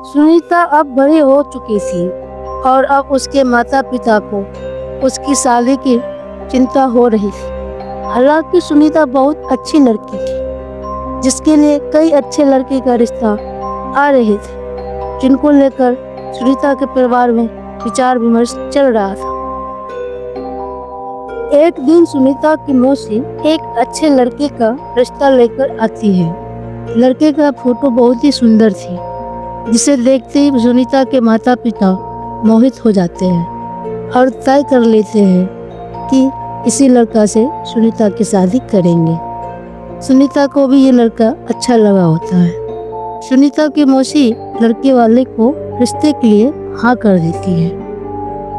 सुनीता अब बड़ी हो चुकी थी और अब उसके माता पिता को उसकी शादी की चिंता हो रही थी। हालांकि सुनीता बहुत अच्छी लड़की थी जिसके लिए कई अच्छे लड़के का रिश्ता आ रहे थे, जिनको लेकर सुनीता के परिवार में विचार विमर्श चल रहा था। एक दिन सुनीता की मौसी एक अच्छे लड़के का रिश्ता लेकर आती है। लड़के का फोटो बहुत ही सुंदर थी, जिसे देखते ही सुनीता के माता पिता मोहित हो जाते हैं और तय कर लेते हैं कि इसी लड़का से सुनीता की शादी करेंगे। सुनीता को भी ये लड़का अच्छा लगा होता है। सुनीता की मौसी लड़के वाले को रिश्ते के लिए हाँ कर देती है।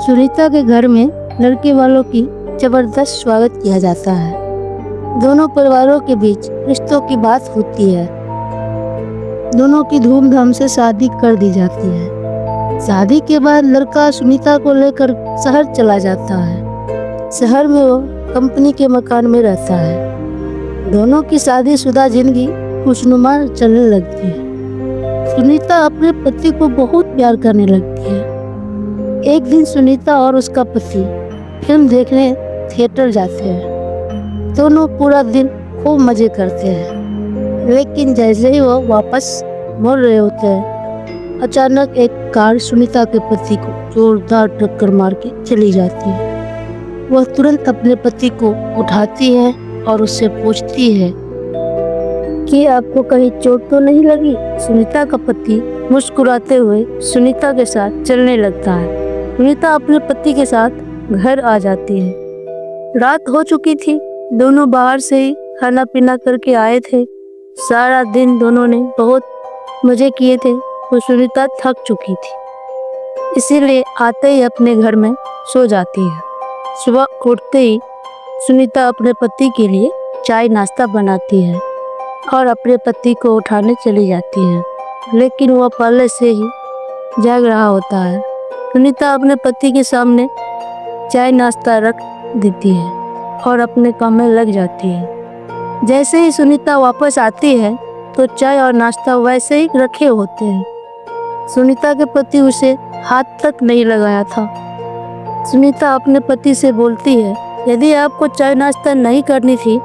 सुनीता के घर में लड़के वालों की जबरदस्त स्वागत किया जाता है। दोनों परिवारों के बीच रिश्तों की बात होती है। दोनों की धूमधाम से शादी कर दी जाती है। शादी के बाद लड़का सुनीता को लेकर शहर चला जाता है। शहर में वो कंपनी के मकान में रहता है। दोनों की शादीशुदा जिंदगी खुशनुमा चलने लगती है। सुनीता अपने पति को बहुत प्यार करने लगती है। एक दिन सुनीता और उसका पति फिल्म देखने थिएटर जाते हैं। दोनों पूरा दिन खूब मजे करते हैं, लेकिन जैसे ही वो वापस मुड़ रहे होते हैं, अचानक एक कार सुनीता के पति को जोरदार टक्कर मार के चली जाती है। वह तुरंत अपने पति को उठाती है और उससे पूछती है कि आपको कहीं चोट तो नहीं लगी। सुनीता का पति मुस्कुराते हुए सुनीता के साथ चलने लगता है। सुनीता अपने पति के साथ घर आ जाती है। रात हो चुकी थी। दोनों बाहर से ही खाना पीना करके आए थे। सारा दिन दोनों ने बहुत मजे किए थे। तो सुनीता थक चुकी थी, इसीलिए आते ही अपने घर में सो जाती है। सुबह उठते ही सुनीता अपने पति के लिए चाय नाश्ता बनाती है और अपने पति को उठाने चली जाती है, लेकिन वह पहले से ही जाग रहा होता है। सुनीता अपने पति के सामने चाय नाश्ता रख देती है और अपने काम में लग जाती है। जैसे ही सुनीता वापस आती है तो चाय और नाश्ता वैसे ही रखे होते हैं। सुनीता के पति उसे हाथ तक नहीं लगाया था। सुनीता अपने पति से बोलती है, यदि आपको चाय नाश्ता नहीं करनी थी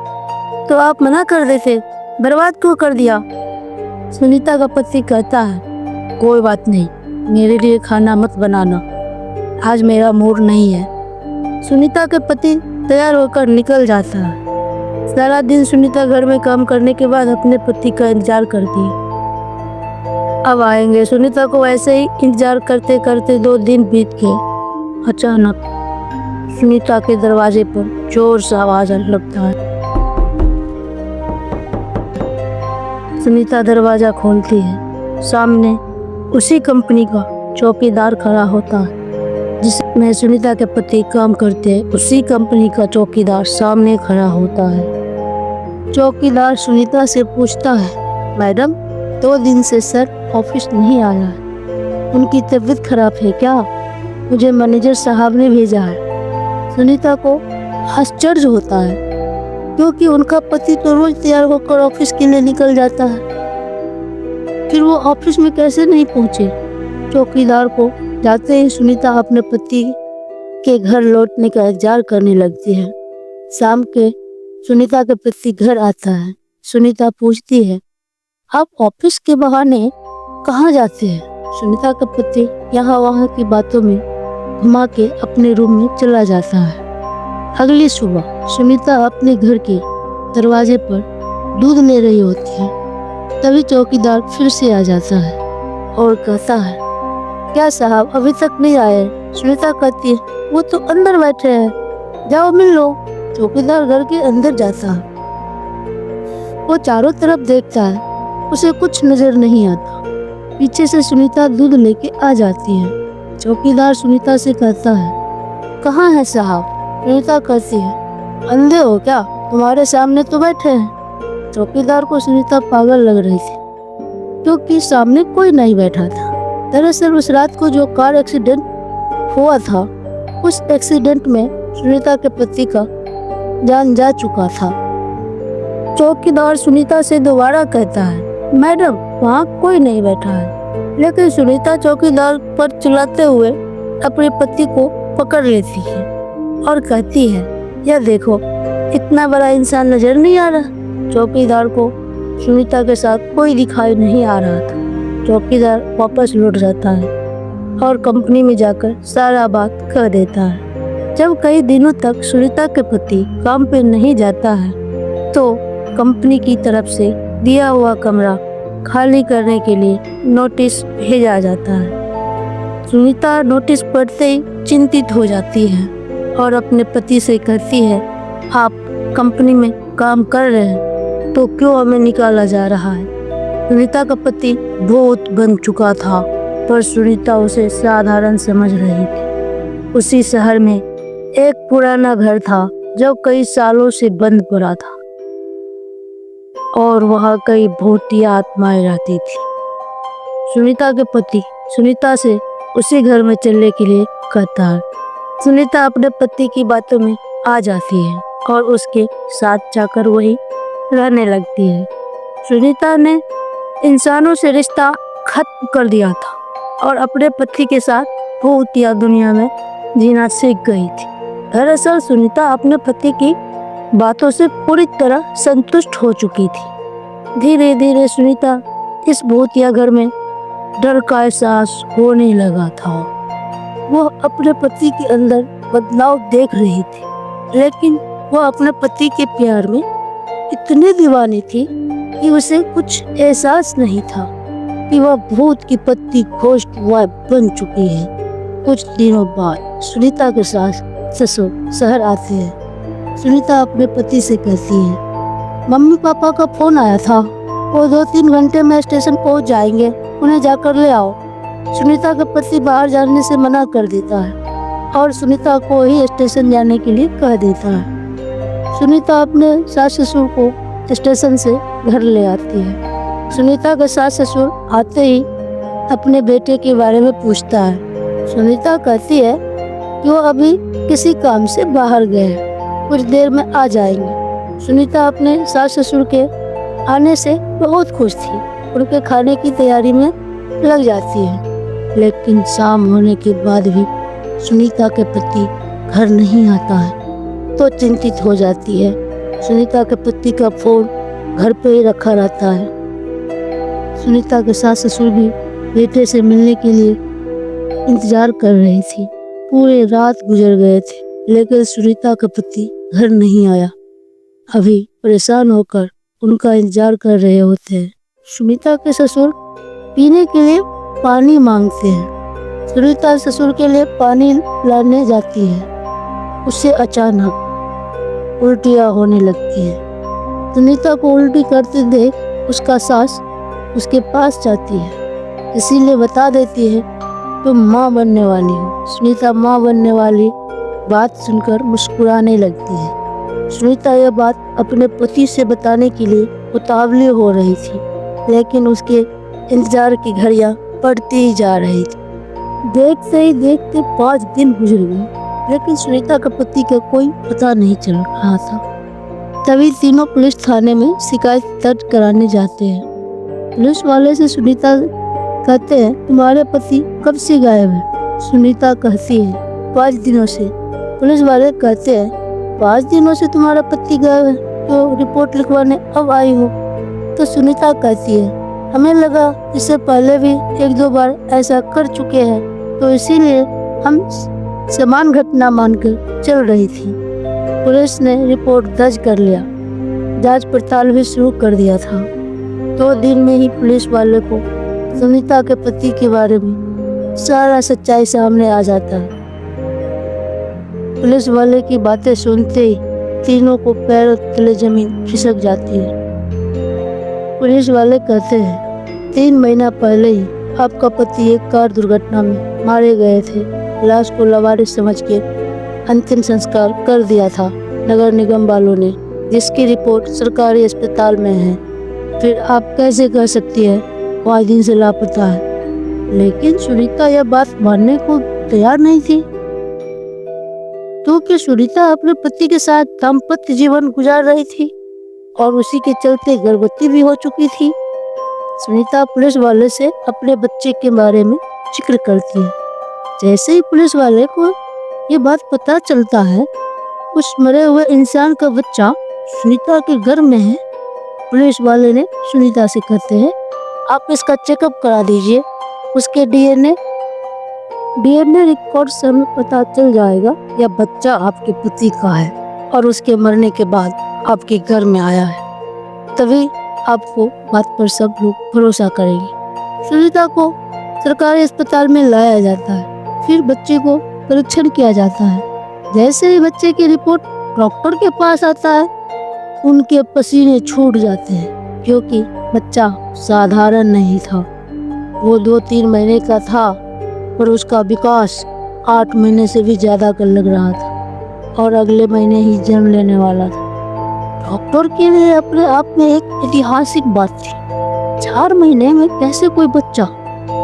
तो आप मना कर देते, बर्बाद क्यों कर दिया। सुनीता का पति कहता है, कोई बात नहीं, मेरे लिए खाना मत बनाना, आज मेरा मूड नहीं है। सुनीता के पति तैयार होकर निकल जाता है। सारा दिन सुनीता घर में काम करने के बाद अपने पति का इंतजार करती है, अब आएंगे। सुनीता को ऐसे ही इंतजार करते करते 2 दिन बीत गए। अचानक सुनीता के दरवाजे पर जोर से आवाज आने लगता है। सुनीता दरवाजा खोलती है। सामने उसी कंपनी का चौकीदार खड़ा होता है जिसमें सुनीता के पति काम करते हैं। उसी कंपनी का चौकीदार सामने खड़ा होता है। चौकीदार सुनीता से पूछता है, मैडम 2 दिन से सर ऑफिस नहीं आया है, उनकी तबीयत खराब है क्या? मुझे मैनेजर साहब ने भेजा है। सुनीता को आश्चर्य होता है क्योंकि उनका पति तो रोज तैयार होकर ऑफिस के लिए निकल जाता है, फिर वो ऑफिस में कैसे नहीं पहुंचे। चौकीदार को जाते ही सुनीता अपने पति के घर लौटने का इंतजार करने लगती है। शाम के सुनीता के पति घर आता है। सुनीता पूछती है, आप ऑफिस के बहाने कहाँ जाते हैं? सुनीता का पति यहाँ वहाँ की बातों में घुमा के अपने रूम में चला जाता है। अगली सुबह सुनीता अपने घर के दरवाजे पर दूध ले रही होती है। तभी चौकीदार फिर से आ जाता है और कहता है, क्या साहब अभी तक नहीं आए? सुनीता कहती है, वो तो अंदर बैठे हैं, जाओ मिल लो। चौकीदार घर के अंदर जाता है। वो चारों तरफ देखता है, उसे कुछ नजर नहीं आता। पीछे से सुनीता दूध लेके आ जाती है। चौकीदार सुनीता से कहता है, कहाँ है साहब? सुनीता कहती है, अंधे हो क्या, तुम्हारे सामने तो बैठे हैं। चौकीदार को सुनीता पागल लग रही थी क्योंकि सामने कोई नहीं बैठा था। दरअसल उस रात को जो कार एक्सीडेंट हुआ था, उस एक्सीडेंट में सुनीता के पति का जान जा चुका था। चौकीदार सुनीता से दोबारा कहता है, मैडम वहाँ कोई नहीं बैठा है। लेकिन सुनीता चौकीदार पर चिल्लाते हुए अपने पति को पकड़ लेती है और कहती है, यह देखो, इतना बड़ा इंसान नजर नहीं आ रहा। चौकीदार को सुनीता के साथ कोई दिखाई नहीं आ रहा था। चौकीदार वापस लौट जाता है और कंपनी में जाकर सारा बात कह देता है। जब कई दिनों तक सुनीता के पति काम पे नहीं जाता है तो कंपनी की तरफ से दिया हुआ कमरा खाली करने के लिए नोटिस भेजा जाता है। सुनीता नोटिस पढ़ते ही चिंतित हो जाती है और अपने पति से कहती है, आप कंपनी में काम कर रहे हैं तो क्यों हमें निकाला जा रहा है। सुनीता का पति बहुत बन चुका था पर सुनीता उसे साधारण समझ रही थी। उसी शहर में एक पुराना घर था जो कई सालों से बंद पड़ा था और वहाँ कई भूतिया आत्माएं रहती थी। सुनीता के पति सुनीता से उसी घर में चलने के लिए कहता है। सुनीता अपने पति की बातों में आ जाती है और उसके साथ जाकर वही रहने लगती है। सुनीता ने इंसानों से रिश्ता खत्म कर दिया था और अपने पति के साथ भूतिया दुनिया में जीना सीख गई थी। दरअसल सुनीता अपने पति की बातों से पूरी तरह संतुष्ट हो चुकी थी। धीरे धीरे सुनीता इस भूतिया घर में डर का एहसास होने लगा था। वह अपने पति के अंदर बदलाव देख रही थी, लेकिन वह अपने पति के प्यार में इतनी दीवानी थी कि उसे कुछ एहसास नहीं था कि वह भूत की पत्नी घोस्ट वाइफ बन चुकी है। कुछ दिनों बाद सुनीता के सास ससुर शहर आते हैं। सुनीता अपने पति से कहती है, मम्मी पापा का फोन आया था, वो 2-3 घंटे में स्टेशन पहुंच जाएंगे, उन्हें जाकर ले आओ। सुनीता का पति बाहर जाने से मना कर देता है और सुनीता को ही स्टेशन जाने के लिए कह देता है। सुनीता अपने सास ससुर को स्टेशन से घर ले आती है। सुनीता का सास ससुर आते ही अपने बेटे के बारे में पूछता है। सुनीता कहती है कि वो अभी किसी काम से बाहर गए हैं, कुछ देर में आ जाएंगे। सुनीता अपने सास ससुर के आने से बहुत खुश थी, उनके खाने की तैयारी में लग जाती है। लेकिन शाम होने के बाद भी सुनीता के पति घर नहीं आता है तो चिंतित हो जाती है। सुनीता के पति का फोन घर पे ही रखा रहता है। सुनीता के सास ससुर भी बेटे से मिलने के लिए इंतजार कर रही थी। पूरे रात गुजर गए थे लेकिन सुनीता का पति घर नहीं आया। अभी परेशान होकर उनका इंतजार कर रहे होते हैं। सुनीता के ससुर पीने के लिए पानी मांगते हैं। सुनीता ससुर के लिए पानी लाने जाती है। उससे अचानक उल्टियाँ होने लगती है। सुनीता को उल्टी करते देख उसका सास उसके पास जाती है, इसीलिए बता देती है तुम माँ बनने वाली हो। सुनीता माँ बनने वाली बात सुनकर मुस्कुराने लगती है। सुनीता यह बात अपने पति से बताने के लिए उतावली हो रही थी, लेकिन उसके इंतजार की घड़ियां बढ़ती ही जा रही थी। देखते ही देखते 5 दिन गुजर गए, लेकिन सुनीता का पति का कोई पता नहीं चल रहा था। तभी तीनों पुलिस थाने में शिकायत दर्ज कराने जाते हैं। पुलिस वाले से सुनीता कहते हैं, तुम्हारे पति कब से गायब है? सुनीता कहती है 5 दिनों से। पुलिस वाले कहते हैं 5 दिनों से तुम्हारा पति गायब है, तो रिपोर्ट लिखवाने अब आई हो? तो सुनीता कहती है हमें लगा इससे पहले भी 1-2 बार ऐसा कर चुके हैं, तो इसीलिए हम समान घटना मानकर चल रही थी। पुलिस ने रिपोर्ट दर्ज कर लिया, जांच पड़ताल भी शुरू कर दिया था। 2 दिन में ही पुलिस वाले को सुनीता के पति के बारे में सारा सच्चाई सामने आ जाता है। पुलिस वाले की बातें सुनते ही तीनों को पैरों तले जमीन खिसक जाती है। पुलिस वाले कहते हैं 3 महीना पहले ही आपका पति एक कार दुर्घटना में मारे गए थे। लाश को लावारिस समझ के अंतिम संस्कार कर दिया था नगर निगम वालों ने, जिसकी रिपोर्ट सरकारी अस्पताल में है। फिर आप कैसे कह सकती है 5 दिन से लापता है? लेकिन सुनीता यह बात मानने को तैयार नहीं थी, क्योंकि सुनीता अपने पति के साथ दाम्पत्य जीवन गुजार रही थी और उसी के चलते गर्भवती भी हो चुकी थी। सुनीता पुलिस वाले से अपने बच्चे के बारे में जिक्र करती है। जैसे ही पुलिस वाले को ये बात पता चलता है, उस मरे हुए इंसान का बच्चा सुनीता के घर में है, पुलिस वाले ने सुनीता से कहते हैं, आप इसका चेकअप करा दीजिए, उसके डीएनए रिकॉर्ड से हमें पता चल जाएगा यह बच्चा आपके पति का है और उसके मरने के बाद आपके घर में आया है, तभी आपको बात पर सब लोग भरोसा करेंगे। सुनीता को सरकारी अस्पताल में लाया जाता है, फिर बच्चे को परीक्षण किया जाता है। जैसे ही बच्चे की रिपोर्ट डॉक्टर के पास आता है, उनके पसीने छूट जाते हैं, क्योंकि बच्चा साधारण नहीं था। वो 2-3 महीने का था, पर उसका विकास 8 महीने से भी ज्यादा का लग रहा था और अगले महीने ही जन्म लेने वाला था। डॉक्टर के लिए अपने आप में एक ऐतिहासिक बात थी। 4 महीने में कैसे कोई बच्चा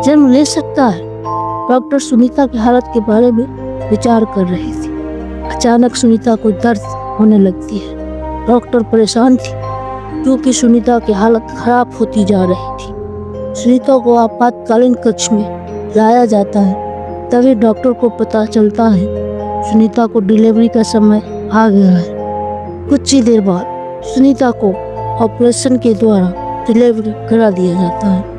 जन्म ले सकता है? डॉक्टर सुनीता की हालत के बारे में विचार कर रही थी। अचानक सुनीता को दर्द होने लगती है। डॉक्टर परेशान थी, क्योंकि सुनीता की हालत खराब होती जा रही थी। सुनीता को आपातकालीन कक्ष में लाया जाता है। तभी डॉक्टर को पता चलता है सुनीता को डिलीवरी का समय आ गया है। कुछ ही देर बाद सुनीता को ऑपरेशन के द्वारा डिलीवरी करा दिया जाता है।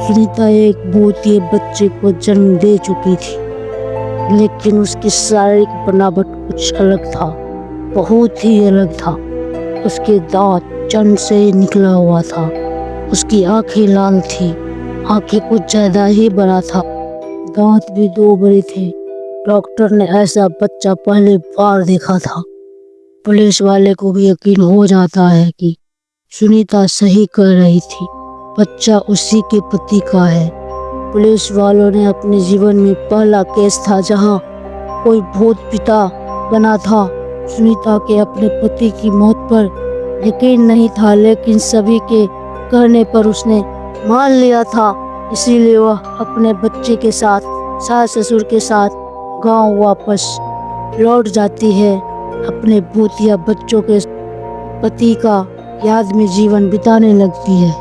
सुनीता एक भूतिए बच्चे को जन्म दे चुकी थी, लेकिन उसकी शारीरिक बनावट कुछ अलग था, बहुत ही अलग था। उसके दांत चंद से निकला हुआ था, उसकी आंखें लाल थी, आंखें कुछ ज्यादा ही बड़ा था, दांत भी 2 बड़े थे। डॉक्टर ने ऐसा बच्चा पहली बार देखा था। पुलिस वाले को भी यकीन हो जाता है कि सुनीता सही कर रही थी, बच्चा उसी के पति का है। पुलिस वालों ने अपने जीवन में पहला केस था जहां कोई भूत पिता बना था। सुनीता के अपने पति की मौत पर यकीन नहीं था, लेकिन सभी के कहने पर उसने मान लिया था। इसीलिए वह अपने बच्चे के साथ, सास ससुर के साथ गांव वापस लौट जाती है, अपने भूतिया बच्चों के पति का याद में जीवन बिताने लगती है।